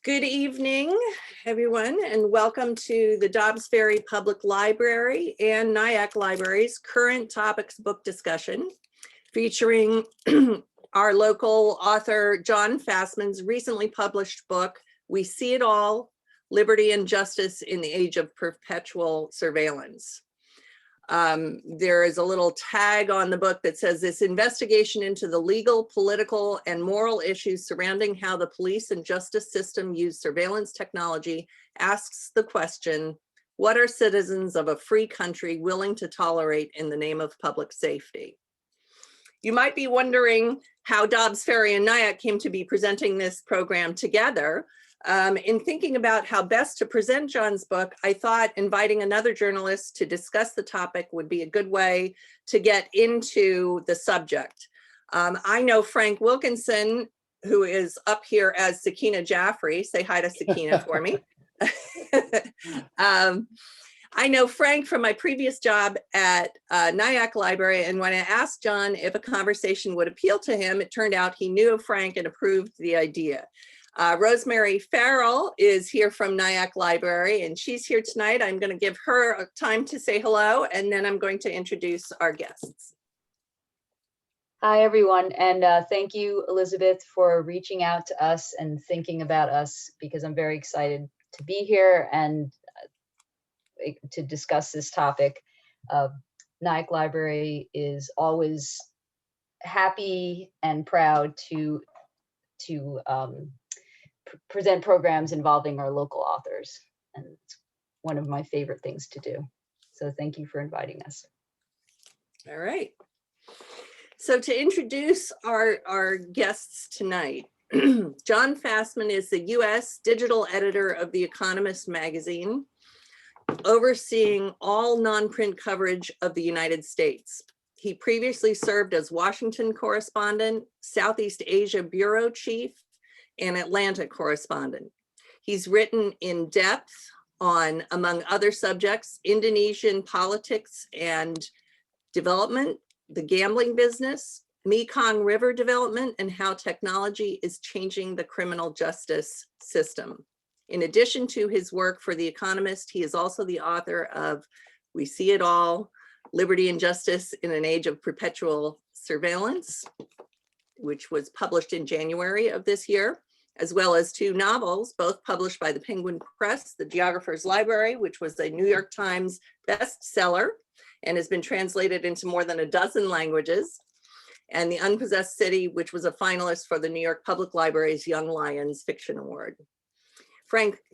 Good evening, everyone, and welcome to the Dobbs Ferry Public Library and Nyack Library's current topics book discussion, featuring our local author, Jon Fasman's recently published book, We See It All, Liberty and Justice in the Age of Perpetual Surveillance. There is a little tag on the book that says this investigation into the legal, political, and moral issues surrounding how the police and justice system use surveillance technology asks the question, what are citizens of a free country willing to tolerate in the name of public safety? You might be wondering how Dobbs Ferry and Nyack came to be presenting this program together. In thinking about how best to present Jon's book, I thought inviting another journalist to discuss the topic would be a good way to get into the subject. I know Frank Wilkinson, who is up here as Sakina Jaffrey. Say hi to Sakina for me. I know Frank from my previous job at Nyack Library, and when I asked Jon if a conversation would appeal to him, it turned out he knew of Frank and approved the idea. Rosemary Farrell is here from Nyack Library, and she's here tonight. I'm going to give her time to say hello, and then I'm going to introduce our guests. Hi, everyone, and thank you, Elizabeth, for reaching out to us and thinking about us, because I'm very excited to be here and to discuss this topic. Nyack Library is always happy and proud to present programs involving our local authors, and it's one of my favorite things to do. So thank you for inviting us. All right. So to introduce our guests tonight, Jon Fasman is the U.S. digital editor of The Economist magazine, overseeing all non-print coverage of the United States. He previously served as Washington correspondent, Southeast Asia bureau chief, and Atlanta correspondent. He's written in depth on, among other subjects, Indonesian politics and development, the gambling business, Mekong River development, and how technology is changing the criminal justice system. In addition to his work for The Economist, he is also the author of We See It All, Liberty and Justice in an Age of Perpetual Surveillance, which was published in January of this year, as well as two novels, both published by the Penguin Press, The Geographer's Library, which was a New York Times bestseller and has been translated into more than a dozen languages, and The Unpossessed City, which was a finalist for the New York Public Library's Young Lions Fiction Award.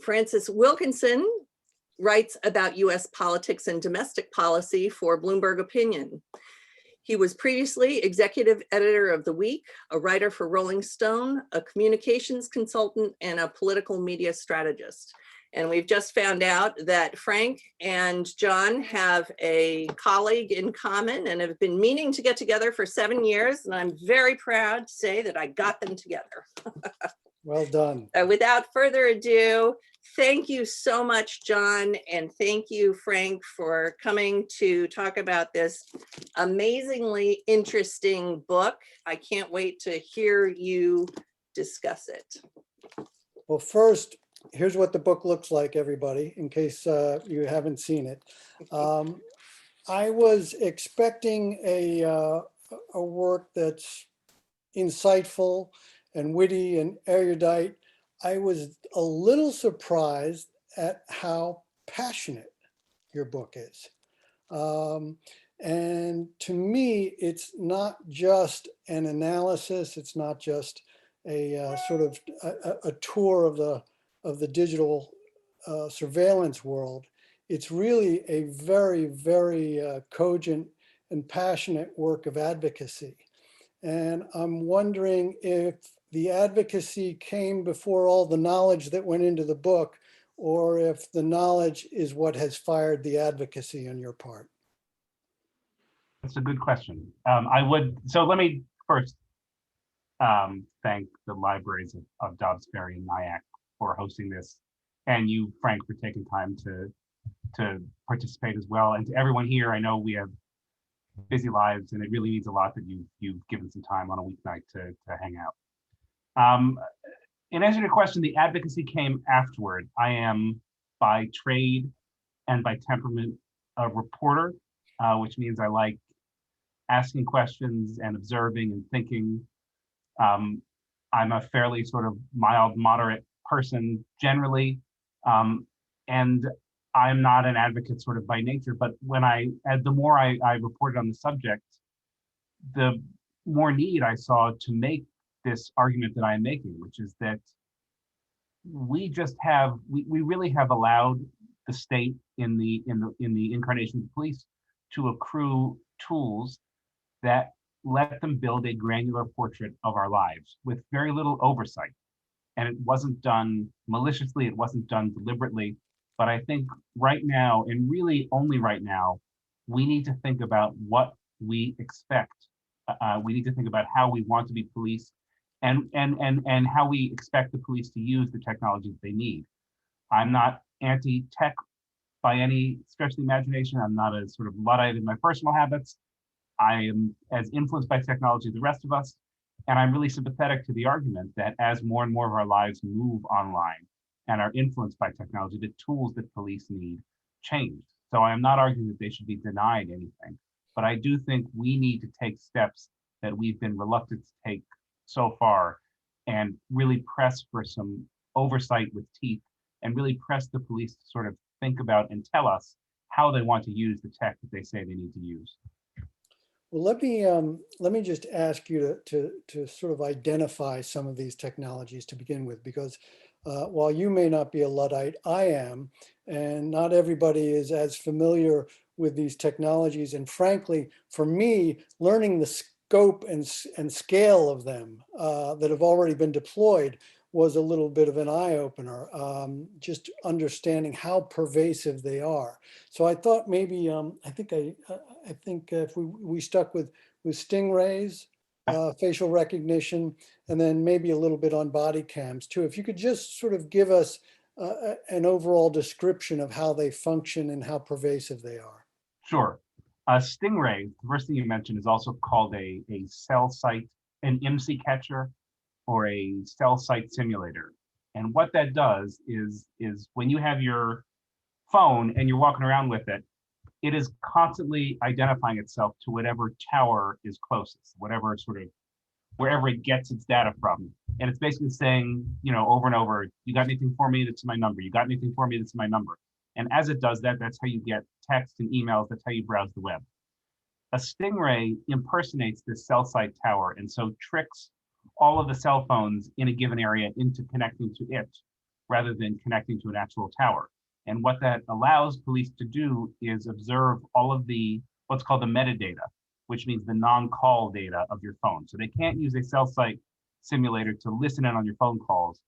Francis Wilkinson writes about US politics and domestic policy for Bloomberg Opinion. He was previously executive editor of The Week, a writer for Rolling Stone, a communications consultant, and a political media strategist. And we've just found out that Frank and Jon have a colleague in common and have been meaning to get together for 7 years. And I'm very proud to say that I got them together. Well done. Without further ado, thank you so much, Jon, and thank you, Frank, for coming to talk about this amazingly interesting book. I can't wait to hear you discuss it. Well, first, here's what the book looks like, everybody, in case you haven't seen it. I was expecting a work that's insightful and witty and erudite. I was a little surprised at how passionate your book is. And to me, it's not just an analysis. It's not just a sort of a tour of the digital surveillance world. It's really a very, very cogent and passionate work of advocacy. And I'm wondering if the advocacy came before all the knowledge that went into the book, or if the knowledge is what has fired the advocacy on your part. That's a good question. So let me first thank the libraries of Dobbs Ferry and Nyack for hosting this, and you, Frank, for taking time to participate as well. And to everyone here, I know we have busy lives, and it really means a lot that you've given some time on a weeknight to hang out. in answer to your question, the advocacy came afterward. I am by trade and by temperament a reporter, which means I like asking questions and observing and thinking. I'm a fairly sort of mild, moderate person generally, and I'm not an advocate sort of by nature. But the more I reported on the subject, the more need I saw to make this argument that I'm making, which is that we really have allowed the state in the incarnation of the police to accrue tools that let them build a granular portrait of our lives with very little oversight. And it wasn't done maliciously, it wasn't done deliberately. But I think right now, and really only right now, we need to think about what we expect. We need to think about how we want to be policed and how we expect the police to use the technology that they need. I'm not anti-tech by any stretch of the imagination. I'm not as sort of Luddite in my personal habits. I am as influenced by technology as the rest of us. And I'm really sympathetic to the argument that as more and more of our lives move online and are influenced by technology, the tools that police need change. So I am not arguing that they should be denied anything, but I do think we need to take steps that we've been reluctant to take so far and really press for some oversight with teeth and really press the police to sort of think about and tell us how they want to use the tech that they say they need to use. Well, let me just ask you to sort of identify some of these technologies to begin with, because while you may not be a Luddite, I am, and not everybody is as familiar with these technologies. And frankly, for me, learning the scope and scale of them that have already been deployed was a little bit of an eye-opener, just understanding how pervasive they are. So I thought maybe, I think if we stuck with stingrays, facial recognition, and then maybe a little bit on body cams too. If you could just sort of give us an overall description of how they function and how pervasive they are. Sure. Stingray, the first thing you mentioned, is also called a cell site, an IMSI catcher, or a cell site simulator. And what that does is when you have your phone and you're walking around with it, it is constantly identifying itself to whatever tower is closest, whatever sort of, wherever it gets its data from. And it's basically saying, you know, over and over, you got anything for me? That's my number. You got anything for me? That's my number. And as it does that, that's how you get text and emails. That's how you browse the web. A stingray impersonates this cell site tower and so tricks all of the cell phones in a given area into connecting to it rather than connecting to an actual tower. And what that allows police to do is observe all of the, what's called the metadata, which means the non-call data of your phone. So they can't use a cell site simulator to listen in on your phone calls,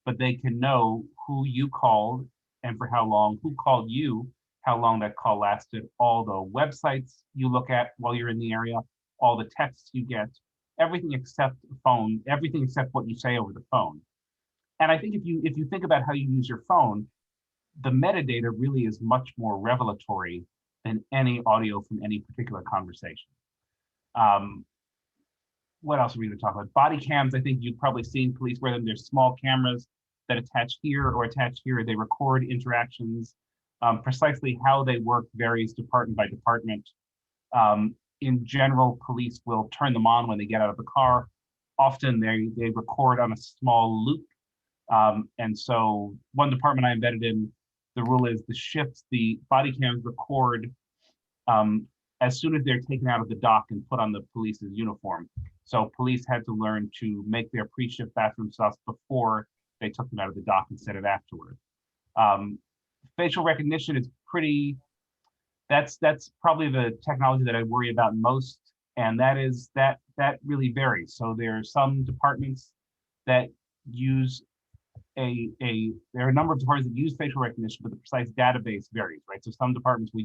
but they can know who you called and for how long, who called you, how long that call lasted, all the websites you look at while you're in the area, all the texts you get, everything except the phone, everything except what you say over the phone. And I think if you think about how you use your phone, the metadata really is much more revelatory than any audio from any particular conversation. What else are we going to talk about? Body cams, I think you've probably seen police wear them. There's small cameras that attach here or attach here. They record interactions. Precisely how they work varies department by department. In general, police will turn them on when they get out of the car. Often they record on a small loop. And so one department I embedded in, the rule is the body cams record as soon as they're taken out of the dock and put on the police's uniform. So police had to learn to make their pre-shift bathroom stops before they took them out of the dock instead of afterward. Facial recognition is that's probably the technology that I worry about most. And that really varies. So there are some departments that use there are a number of departments that use facial recognition, but the precise database varies, right? So some departments will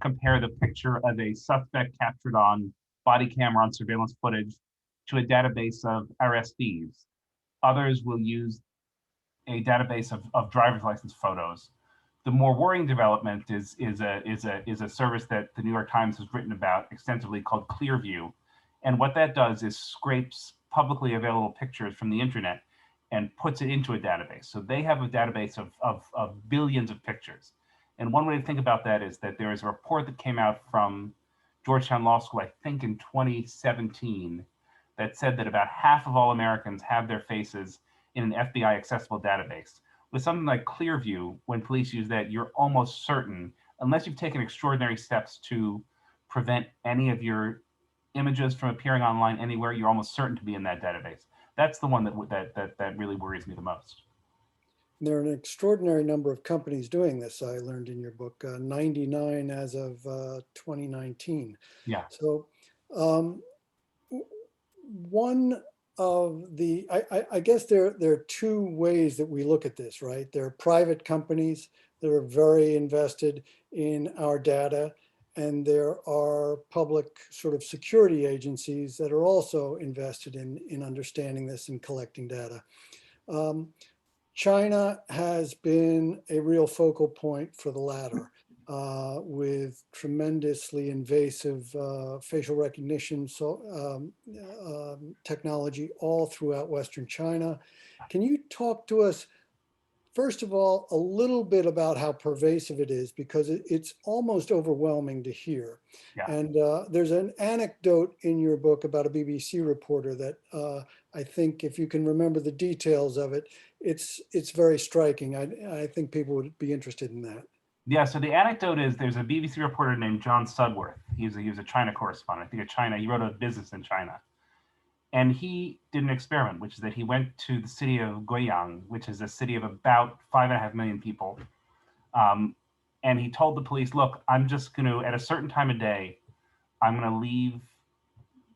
compare the picture of a suspect captured on body camera on surveillance footage to a database of arrestees. Others will use a database of driver's license photos. The more worrying development is a service that the New York Times has written about extensively called Clearview. And what that does is scrapes publicly available pictures from the internet and puts it into a database. So they have a database of billions of pictures. And one way to think about that is that there is a report that came out from Georgetown Law School, I think in 2017, that said that about half of all Americans have their faces in an FBI accessible database. With something like Clearview, when police use that, you're almost certain, unless you've taken extraordinary steps to prevent any of your images from appearing online anywhere, you're almost certain to be in that database. That's the one that really worries me the most. There are an extraordinary number of companies doing this, I learned in your book, 99 as of 2019. Yeah. So one of the, I guess there are two ways that we look at this, right? There are private companies that are very invested in our data, and there are public sort of security agencies that are also invested in understanding this and collecting data. China has been a real focal point for the latter, with tremendously invasive facial recognition technology all throughout Western China. Can you talk to us, first of all, a little bit about how pervasive it is, because it's almost overwhelming to hear. Yeah. And there's an anecdote in your book about a BBC reporter that I think, if you can remember the details of it, it's very striking. I think people would be interested in that. Yeah, so the anecdote is there's a BBC reporter named John Sudworth. He was a China correspondent. I think he wrote about business in China. And he did an experiment, which is that he went to the city of Guiyang, which is a city of about 5.5 million people. And he told the police, look, I'm just going to, at a certain time of day, I'm going to leave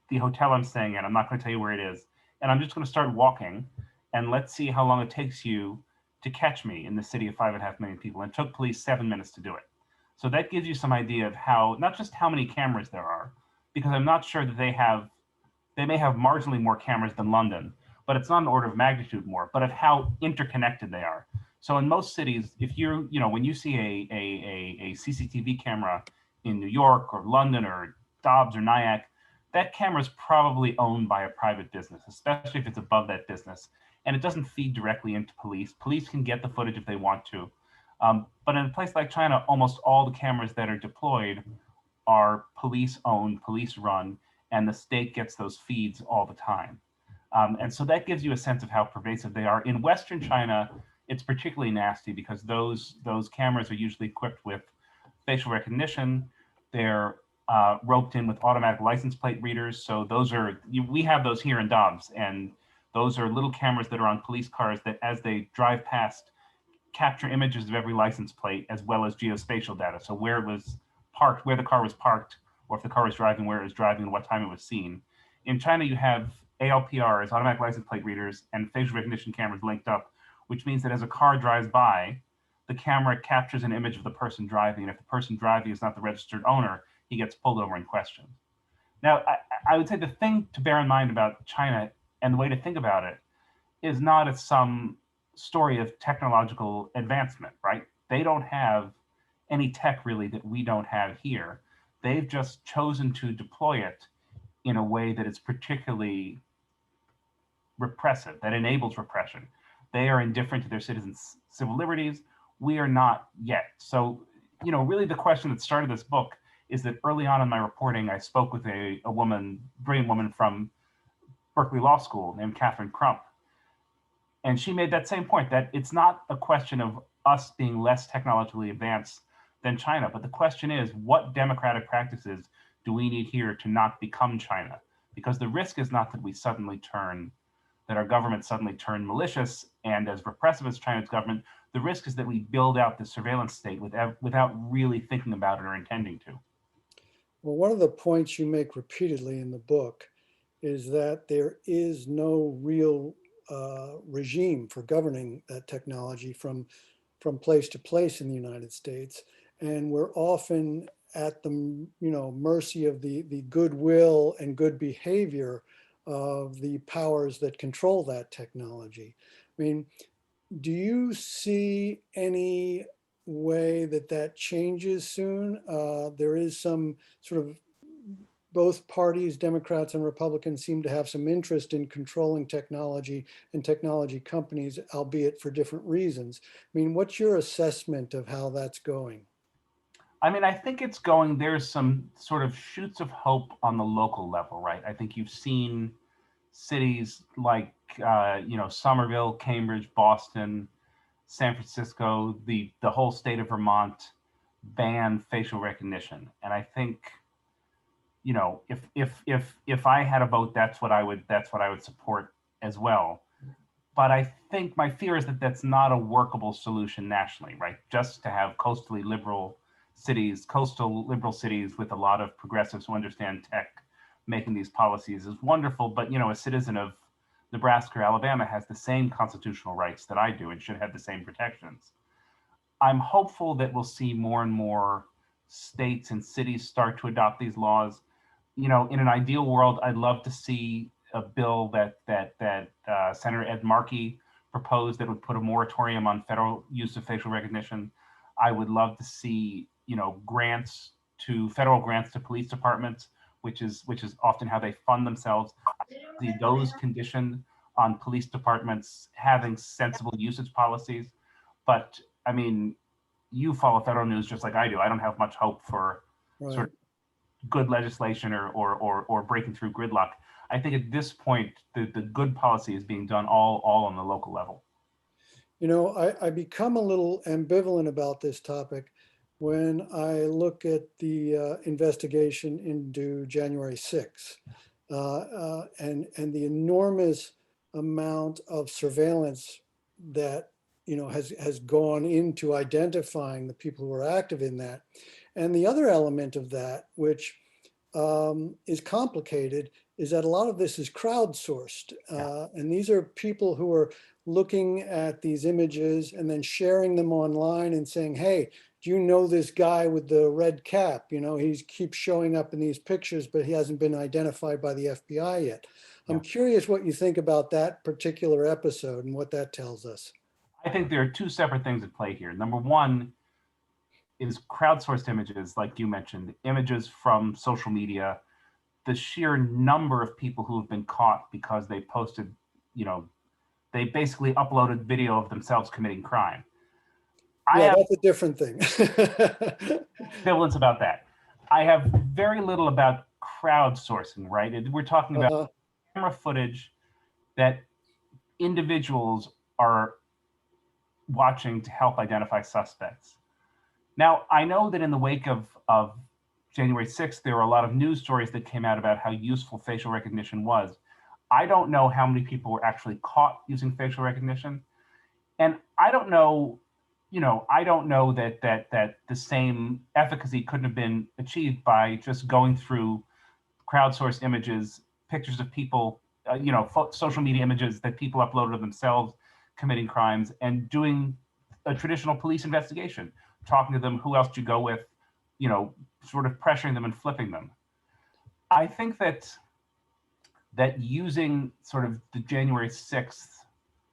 the hotel I'm staying in. I'm not going to tell you where it is. And I'm just going to start walking, and let's see how long it takes you to catch me in the city of 5.5 million people. And it took police 7 minutes to do it. So that gives you some idea of how, not just how many cameras there are, because I'm not sure that they may have marginally more cameras than London, but it's not an order of magnitude more, but of how interconnected they are. So in most cities, if when you see a CCTV camera in New York or London or Dobbs or Nyack, that camera is probably owned by a private business, especially if it's above that business, and it doesn't feed directly into police. Police can get the footage if they want to. But in a place like China, almost all the cameras that are deployed are police owned, police run, and the state gets those feeds all the time. And so that gives you a sense of how pervasive they are. In Western China, it's particularly nasty because those cameras are usually equipped with facial recognition. They're roped in with automatic license plate readers. So we have those here in Dobbs, and those are little cameras that are on police cars that, as they drive past, capture images of every license plate as well as geospatial data. So where it was parked, where the car was parked, or if the car was driving, where it was driving, and what time it was seen. In China, you have ALPRs, automatic license plate readers, and facial recognition cameras linked up, which means that as a car drives by, the camera captures an image of the person driving, and if the person driving is not the registered owner, he gets pulled over and questioned. Now, I would say the thing to bear in mind about China, and the way to think about it, is not as some story of technological advancement, right? They don't have any tech really that we don't have here. They've just chosen to deploy it in a way that is particularly repressive, that enables repression. They are indifferent to their citizens' civil liberties. We are not yet. So, really the question that started this book is that early on in my reporting, I spoke with a brilliant woman from Berkeley Law School named Catherine Crump. And she made that same point, that it's not a question of us being less technologically advanced than China, but the question is, what democratic practices do we need here to not become China? Because the risk is not that our government suddenly turn malicious and as repressive as China's government. The risk is that we build out the surveillance state without really thinking about it or intending to. Well, one of the points you make repeatedly in the book is that there is no real regime for governing that technology from place to place in the United States, and we're often at the mercy of the goodwill and good behavior of the powers that control that technology. I mean, do you see any way that changes soon? There is some sort of both parties, Democrats and Republicans, seem to have some interest in controlling technology and technology companies, albeit for different reasons. I mean, what's your assessment of how that's going? I mean, I think it's going, there's some sort of shoots of hope on the local level, right? I think you've seen cities like, Somerville, Cambridge, Boston, San Francisco, the whole state of Vermont ban facial recognition. And I think, if I had a vote, that's what I would support as well. But I think my fear is that that's not a workable solution nationally, right? Just to have coastal liberal cities with a lot of progressives who understand tech making these policies is wonderful. But, a citizen of Nebraska or Alabama has the same constitutional rights that I do and should have the same protections. I'm hopeful that we'll see more and more states and cities start to adopt these laws. In an ideal world, I'd love to see a bill that Senator Ed Markey proposed that would put a moratorium on federal use of facial recognition. I would love to see, federal grants to police departments, which is often how they fund themselves. Those conditioned on police departments having sensible usage policies. But I mean, you follow federal news just like I do. I don't have much hope for sort of good legislation or breaking through gridlock. I think at this point, the good policy is being done all on the local level. I become a little ambivalent about this topic when I look at the investigation into January 6th and the enormous amount of surveillance that has gone into identifying the people who are active in that. And the other element of that, which is complicated, is that a lot of this is crowdsourced. And these are people who are looking at these images and then sharing them online and saying, hey, do you know this guy with the red cap? He keeps showing up in these pictures, but he hasn't been identified by the FBI yet. I'm curious what you think about that particular episode and what that tells us. I think there are two separate things at play here. Number one is crowdsourced images, like you mentioned, images from social media, the sheer number of people who have been caught because they posted, they basically uploaded video of themselves committing crime. That's a different thing. Ambivalence about that. I have very little about crowdsourcing, right? We're talking about camera footage that individuals are watching to help identify suspects. Now, I know that in the wake of January 6th, there were a lot of news stories that came out about how useful facial recognition was. I don't know how many people were actually caught using facial recognition. And I don't know, that the same efficacy couldn't have been achieved by just going through crowdsourced images, pictures of people, social media images that people uploaded of themselves committing crimes, and doing a traditional police investigation, talking to them, who else do you go with, sort of pressuring them and flipping them. I think that using sort of the January 6th,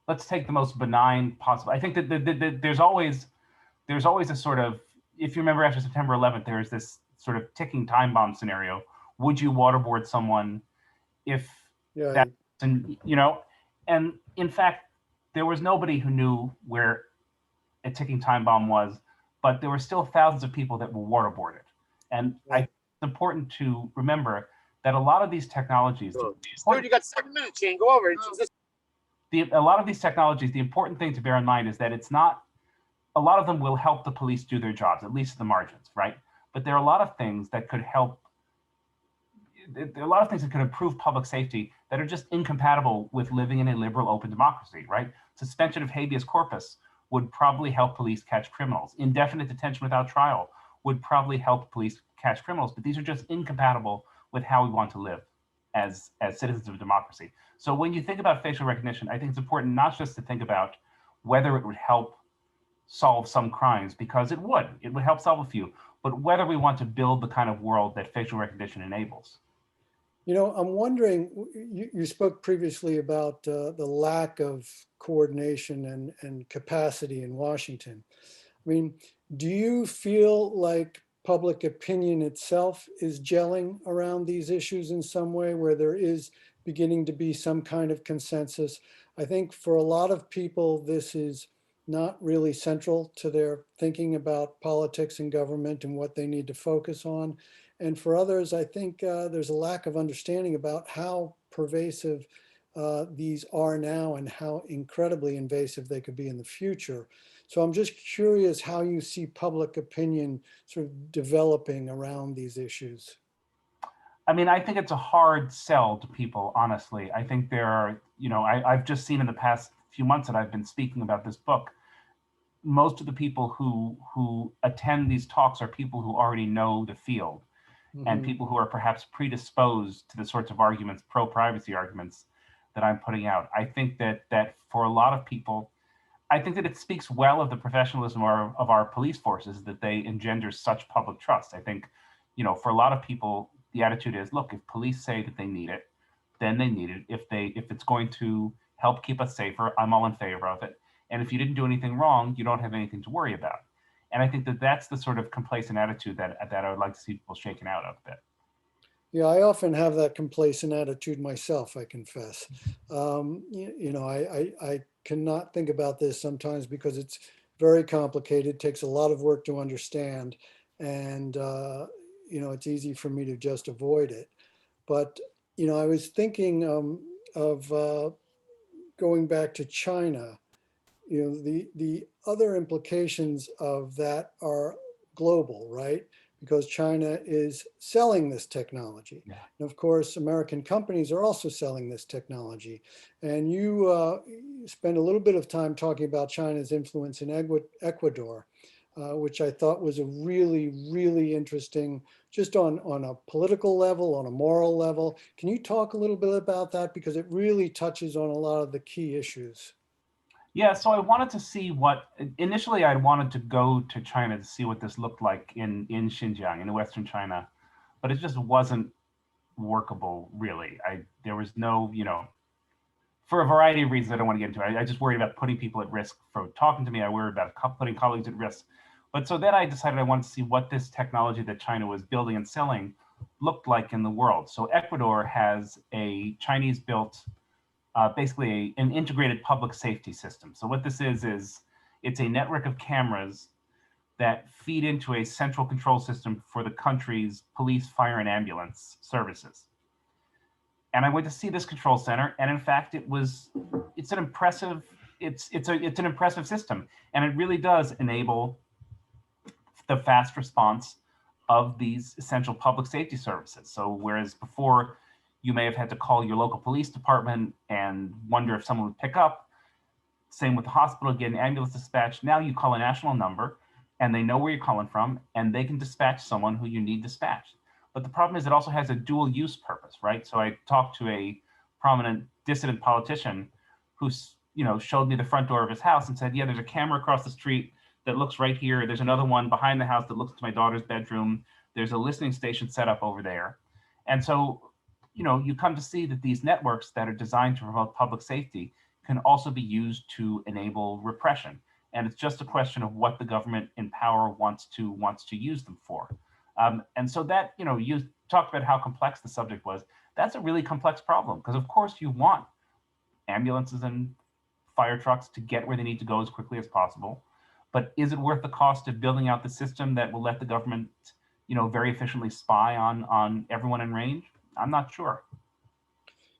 let's take the most benign possible. I think that there's always a sort of, if you remember after September 11th, there's this sort of ticking time bomb scenario. Would you waterboard someone if that, and in fact, there was nobody who knew where a ticking time bomb was, but there were still thousands of people that were waterboarded. And I think it's important to remember that a lot of these technologies, dude, you got 7 minutes, Shane. Go over it. A lot of these technologies, the important thing to bear in mind is that it's not, a lot of them will help the police do their jobs, at least at the margins, right? But there are a lot of things that could help, there are a lot of things that could improve public safety that are just incompatible with living in a liberal, open democracy, right? Suspension of habeas corpus would probably help police catch criminals. Indefinite detention without trial would probably help police catch criminals, but these are just incompatible with how we want to live as citizens of a democracy. So when you think about facial recognition, I think it's important not just to think about whether it would help solve some crimes, because it would help solve a few, but whether we want to build the kind of world that facial recognition enables. I'm wondering, you spoke previously about the lack of coordination and capacity in Washington. I mean, do you feel like public opinion itself is gelling around these issues in some way, where there is beginning to be some kind of consensus. I think for a lot of people, this is not really central to their thinking about politics and government and what they need to focus on. And for others, I think there's a lack of understanding about how pervasive these are now and how incredibly invasive they could be in the future. So I'm just curious how you see public opinion sort of developing around these issues. I mean, I think it's a hard sell to people, honestly. I think there are, I've just seen in the past few months that I've been speaking about this book, most of the people who attend these talks are people who already know the field and people who are perhaps predisposed to the sorts of arguments, pro-privacy arguments that I'm putting out. I think that for a lot of people, I think that it speaks well of the professionalism of our police forces that they engender such public trust. I think, for a lot of people, the attitude is, look, if police say that they need it, then they need it. If it's going to help keep us safer, I'm all in favor of it. And if you didn't do anything wrong, you don't have anything to worry about. And I think that that's the sort of complacent attitude that I would like to see people shaken out of a bit. Yeah, I often have that complacent attitude myself, I confess. I cannot think about this sometimes because it's very complicated, takes a lot of work to understand, and it's easy for me to just avoid it. But I was thinking of going back to China. The other implications of that are global, right? Because China is selling this technology. Yeah. And of course, American companies are also selling this technology. And you spend a little bit of time talking about China's influence in Ecuador, which I thought was a really, really interesting, just on a political level, on a moral level. Can you talk a little bit about that? Because it really touches on a lot of the key issues. Yeah, so I wanted to see initially I wanted to go to China to see what this looked like in Xinjiang, in Western China, but it just wasn't workable, really. There was no, for a variety of reasons I don't want to get into. I just worried about putting people at risk for talking to me. I worried about putting colleagues at risk. But so then I decided I wanted to see what this technology that China was building and selling looked like in the world. So Ecuador has a Chinese-built basically an integrated public safety system. So what this is it's a network of cameras that feed into a central control system for the country's police, fire, and ambulance services. And I went to see this control center, and in fact, it's an impressive system, and it really does enable the fast response of these essential public safety services. So whereas before, you may have had to call your local police department and wonder if someone would pick up. Same with the hospital, get an ambulance dispatched. Now you call a national number and they know where you're calling from and they can dispatch someone who you need dispatched. But the problem is it also has a dual use purpose, right? So I talked to a prominent dissident politician who showed me the front door of his house and said, yeah, there's a camera across the street that looks right here. There's another one behind the house that looks to my daughter's bedroom. There's a listening station set up over there. And so you come to see that these networks that are designed to promote public safety can also be used to enable repression. And it's just a question of what the government in power wants to use them for. And so that, you talked about how complex the subject was. That's a really complex problem because of course you want ambulances and fire trucks to get where they need to go as quickly as possible. But is it worth the cost of building out the system that will let the government, very efficiently spy on everyone in range? I'm not sure.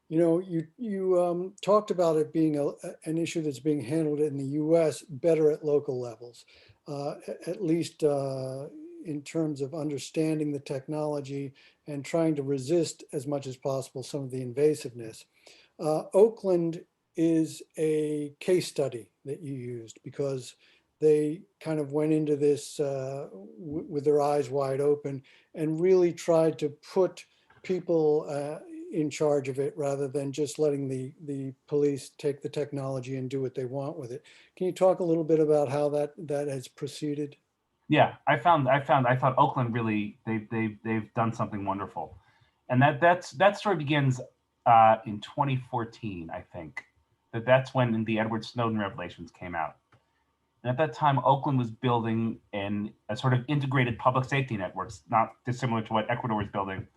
You talked about it being an issue that's being handled in the U.S. better at local levels, at least in terms of understanding the technology and trying to resist as much as possible some of the invasiveness. Oakland is a case study that you used because they kind of went into this with their eyes wide open and really tried to put people in charge of it rather than just letting the police take the technology and do what they want with it. Can you talk a little bit about how that has proceeded? Yeah, I thought Oakland really they've done something wonderful, and that story begins in 2014, I think. That's when the Edward Snowden revelations came out. And at that time, Oakland was building a sort of integrated public safety networks, not dissimilar to what Ecuador was building,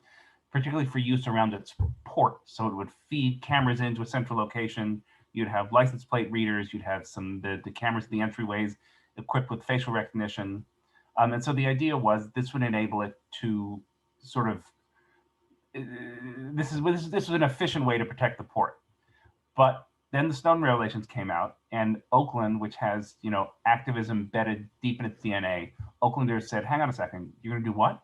particularly for use around its port. So it would feed cameras into a central location. You'd have license plate readers. You'd have the cameras at the entryways equipped with facial recognition. And so the idea was this would enable it to sort of, this was an efficient way to protect the port. But then the Snowden revelations came out, and Oakland, which has, you know, activism embedded deep in its DNA, Oaklanders said, hang on a second, you're gonna do what?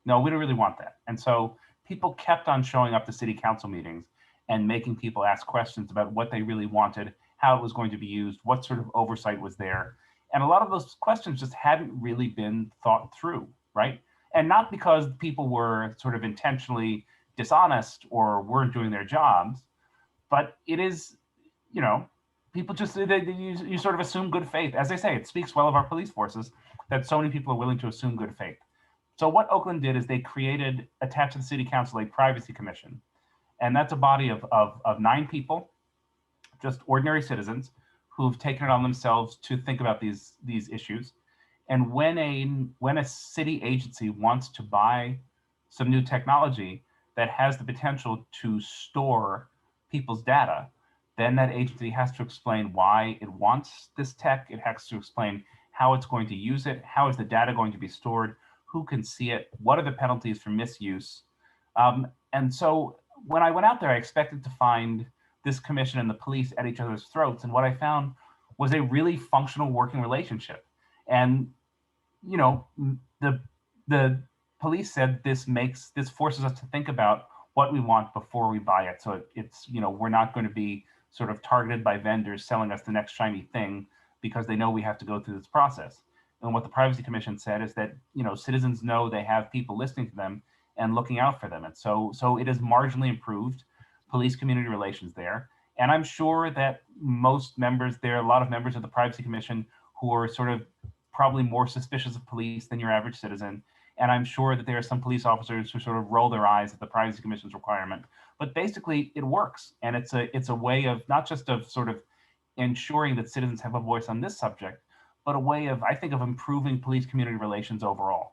No, we don't really want that. And so people kept on showing up to city council meetings and making people ask questions about what they really wanted, how it was going to be used, what sort of oversight was there. And a lot of those questions just hadn't really been thought through, right? And not because people were sort of intentionally dishonest or weren't doing their jobs, but it is, you know, people just, you sort of assume good faith. As I say, it speaks well of our police forces that so many people are willing to assume good faith. So what Oakland did is they created, attached to the city council, a privacy commission. And that's a body of 9 people, just ordinary citizens who've taken it on themselves to think about these issues. And when a city agency wants to buy some new technology that has the potential to store people's data, then that agency has to explain why it wants this tech. It has to explain how it's going to use it, how is the data going to be stored, who can see it, what are the penalties for misuse. And so when I went out there, I expected to find this commission and the police at each other's throats. And what I found was a really functional working relationship. And, you know, the police said this forces us to think about what we want before we buy it. So it's, you know, we're not going to be sort of targeted by vendors selling us the next shiny thing because they know we have to go through this process. And what the Privacy Commission said is that, you know, citizens know they have people listening to them and looking out for them. And so it has marginally improved police community relations there. And I'm sure that there are a lot of members of the Privacy Commission who are sort of probably more suspicious of police than your average citizen. And I'm sure that there are some police officers who sort of roll their eyes at the Privacy Commission's requirement. But basically it works. And it's a way of not just of sort of ensuring that citizens have a voice on this subject, but a way of, I think, of improving police community relations overall.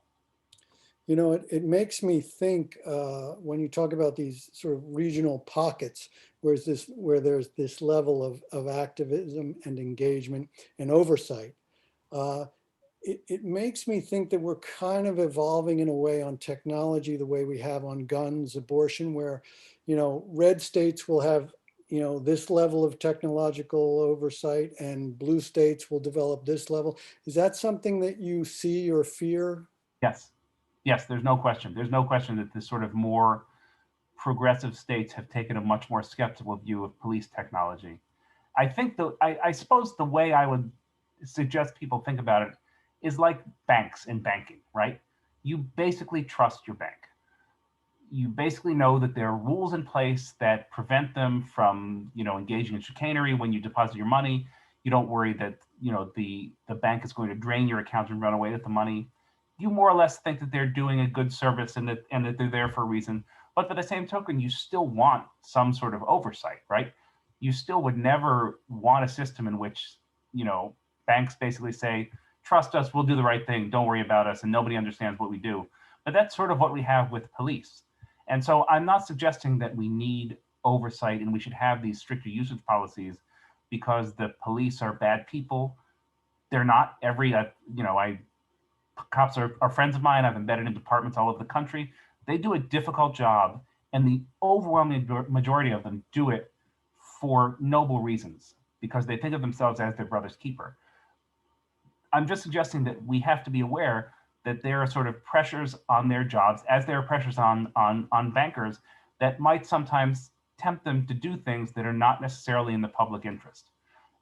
You know, it makes me think when you talk about these sort of regional pockets, where there's this level of activism and engagement and oversight. It makes me think that we're kind of evolving in a way on technology, the way we have on guns, abortion, where, you know, red states will have, you know, this level of technological oversight and blue states will develop this level. Is that something that you see or fear? Yes, there's no question. There's no question that the sort of more progressive states have taken a much more skeptical view of police technology. I think I suppose the way I would suggest people think about it is like banks and banking, right? You basically trust your bank. You basically know that there are rules in place that prevent them from, you know, engaging in chicanery when you deposit your money. You don't worry that, you know, the bank is going to drain your account and run away with the money. You more or less think that they're doing a good service and that they're there for a reason. But by the same token, you still want some sort of oversight, right? You still would never want a system in which, you know, banks basically say, trust us, we'll do the right thing, don't worry about us, and nobody understands what we do. But that's sort of what we have with police. And so I'm not suggesting that we need oversight and we should have these stricter usage policies because the police are bad people. They're not. Cops are friends of mine. I've embedded in departments all over the country. They do a difficult job, and the overwhelming majority of them do it for noble reasons because they think of themselves as their brother's keeper. I'm just suggesting that we have to be aware that there are sort of pressures on their jobs, as there are pressures on bankers, that might sometimes tempt them to do things that are not necessarily in the public interest.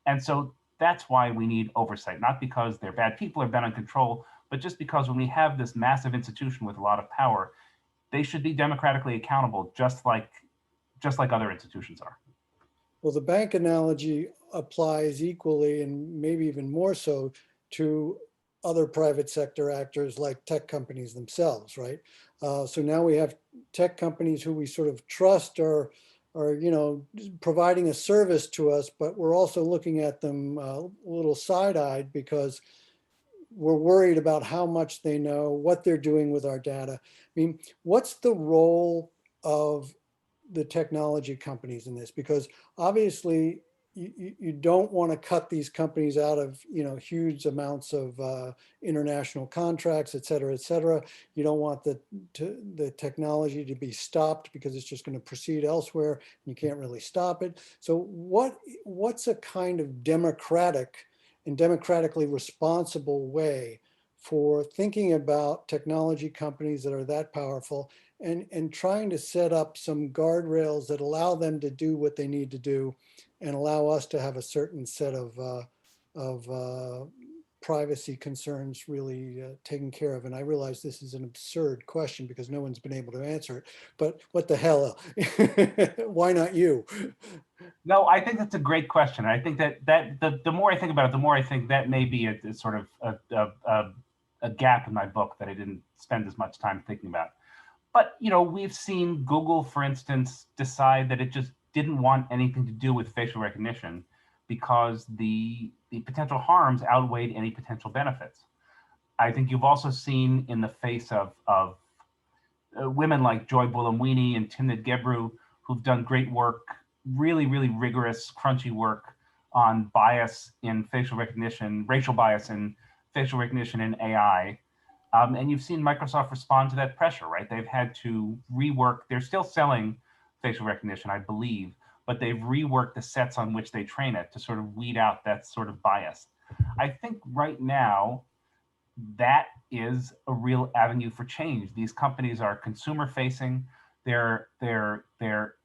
And so that's why we need oversight, not because they're bad people or bent on control, but just because when we have this massive institution with a lot of power, they should be democratically accountable, just like other institutions are. Well, the bank analogy applies equally and maybe even more so to other private sector actors like tech companies themselves, right? So now we have tech companies who we sort of trust are you know, providing a service to us, but we're also looking at them a little side-eyed because we're worried about how much they know, what they're doing with our data. I mean, what's the role of the technology companies in this? Because obviously you don't want to cut these companies out of, you know, huge amounts of international contracts, et cetera, et cetera. You don't want the technology to be stopped because it's just going to proceed elsewhere and you can't really stop it. So what's a kind of democratically responsible way for thinking about technology companies that are that powerful and trying to set up some guardrails that allow them to do what they need to do and allow us to have a certain set of privacy concerns really taken care of. And I realize this is an absurd question because no one's been able to answer it, but what the hell? Why not you? No, I think that's a great question. I think that the more I think about it, the more I think that may be a sort of a gap in my book that I didn't spend as much time thinking about. But, you know, we've seen Google, for instance, decide that it just didn't want anything to do with facial recognition because the potential harms outweighed any potential benefits. I think you've also seen in the face of women like Joy Buolamwini and Timnit Gebru, who've done great work, really, really rigorous, crunchy work on bias in facial recognition, racial bias in facial recognition in AI. And you've seen Microsoft respond to that pressure, right? They've had to rework, they're still selling facial recognition, I believe, but they've reworked the sets on which they train it to sort of weed out that sort of bias. I think right now, that is a real avenue for change. These companies are consumer facing. Their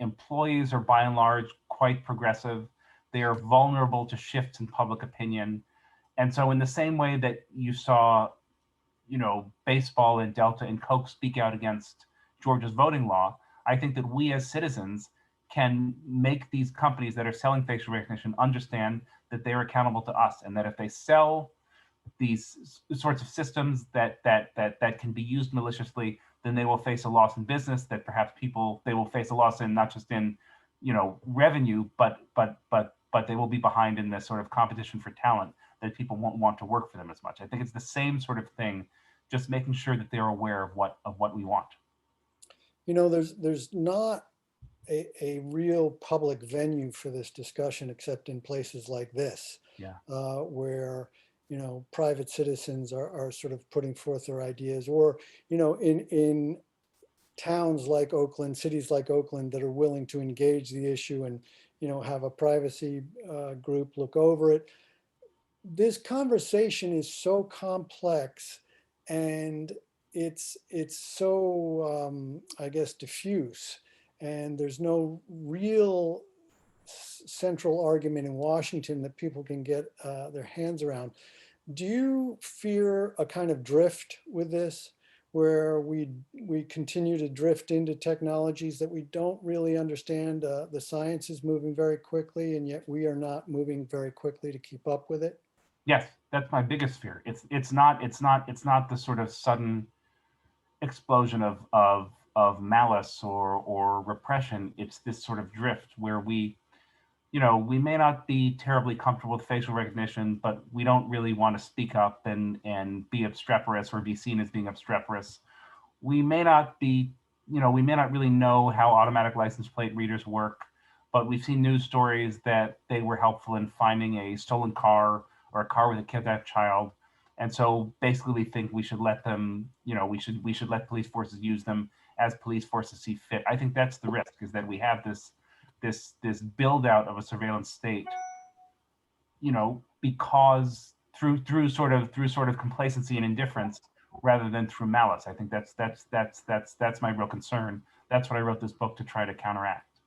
employees are by and large quite progressive. They are vulnerable to shifts in public opinion. And so in the same way that you saw, you know, baseball and Delta and Coke speak out against Georgia's voting law, I think that we as citizens can make these companies that are selling facial recognition understand that they're accountable to us, and that if they sell these sorts of systems that can be used maliciously, then they will face a loss in business, that perhaps they will face a loss in not just in, you know, revenue, but they will be behind in this sort of competition for talent, that people won't want to work for them as much. I think it's the same sort of thing, just making sure that they're aware of what we want. You know, there's not a real public venue for this discussion except in places like this, Yeah. Where, you know, private citizens are sort of putting forth their ideas, or, you know, in towns like Oakland, cities like Oakland that are willing to engage the issue and, you know, have a privacy group look over it. This conversation is so complex and it's so, I guess, diffuse, and there's no real central argument in Washington that people can get their hands around. Do you fear a kind of drift with this, where we continue to drift into technologies that we don't really understand? The science is moving very quickly, and yet we are not moving very quickly to keep up with it. Yes, that's my biggest fear. It's not the sort of sudden explosion of malice or repression. It's this sort of drift where we may not be terribly comfortable with facial recognition, but we don't really want to speak up and be obstreperous or be seen as being obstreperous. We may not really know how automatic license plate readers work, but we've seen news stories that they were helpful in finding a stolen car or a car with a kidnapped child. And so basically we think we should let them, we should let police forces use them as police forces see fit. I think that's the risk, is that we have this build out of a surveillance state, because through sort of complacency and indifference rather than through malice. I think that's my real concern. That's what I wrote this book to try to counteract.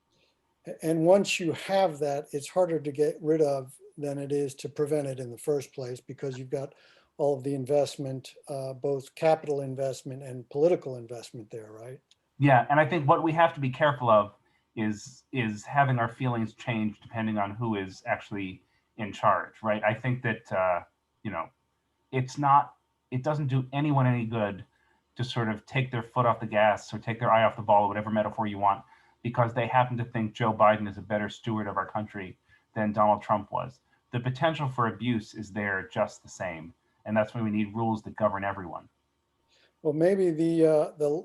And once you have that, it's harder to get rid of than it is to prevent it in the first place, because you've got all of the investment, both capital investment and political investment there, right? Yeah, and I think what we have to be careful of is having our feelings change depending on who is actually in charge, right? I think that it doesn't do anyone any good to sort of take their foot off the gas or take their eye off the ball, whatever metaphor you want, because they happen to think Joe Biden is a better steward of our country than Donald Trump was. The potential for abuse is there just the same. And that's why we need rules that govern everyone. Well, maybe the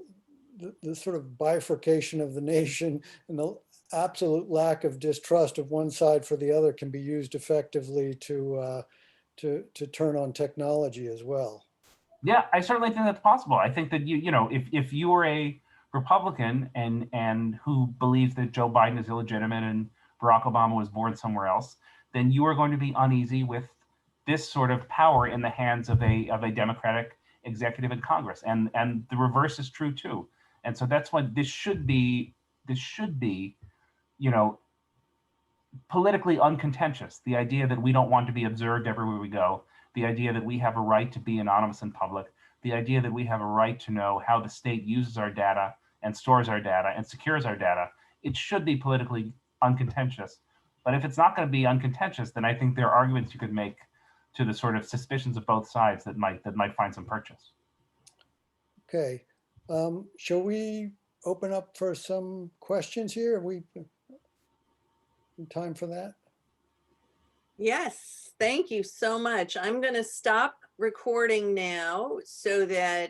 sort of bifurcation of the nation and the absolute lack of distrust of one side for the other can be used effectively to turn on technology as well. Yeah, I certainly think that's possible. I think that if you are a Republican and who believes that Joe Biden is illegitimate and Barack Obama was born somewhere else, then you are going to be uneasy with this sort of power in the hands of a Democratic executive in Congress, and the reverse is true too. And so that's why this should be politically uncontentious. The idea that we don't want to be observed everywhere we go, the idea that we have a right to be anonymous in public, the idea that we have a right to know how the state uses our data and stores our data and secures our data, it should be politically uncontentious. But if it's not going to be uncontentious, then I think there are arguments you could make to the sort of suspicions of both sides that might find some purchase. Okay, shall we open up for some questions here? Have we time for that? Yes, thank you so much. I'm going to stop recording now so that